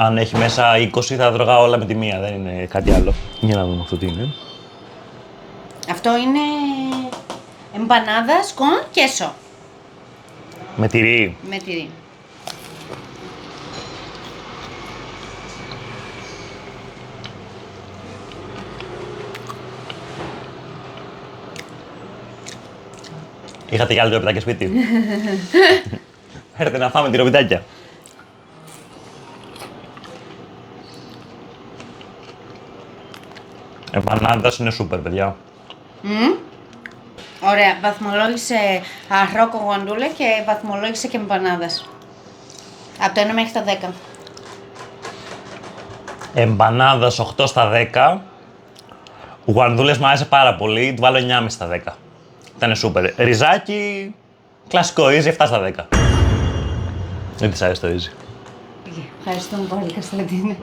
Αν έχει μέσα 20 θα τρώγα όλα με τη μία, δεν είναι κάτι άλλο. Για να δούμε αυτό τι είναι. Αυτό είναι εμπανάδας con queso. Με τυρί. Με τυρί. Είχατε κι άλλο τυροπιτάκια σπίτι. Έρετε να φάμε τυροπιτάκια. Εμπανάδας είναι σούπερ, παιδιά. Ωραία, βαθμολόγησε αρρόκο γουαντούλε και βαθμολόγησε και εμπανάδας. Από το 1 μέχρι το 10. Εμπανάδας 8 στα 10. Γουανδούλες μου άρεσε πάρα πολύ, του βάλω 9,5 στα 10. Ήταν σούπερ. Ριζάκι, κλασικό, easy 7 στα 10. Δεν της άρεσε το easy. Ευχαριστούμε πολύ, Κωνσταντίνε.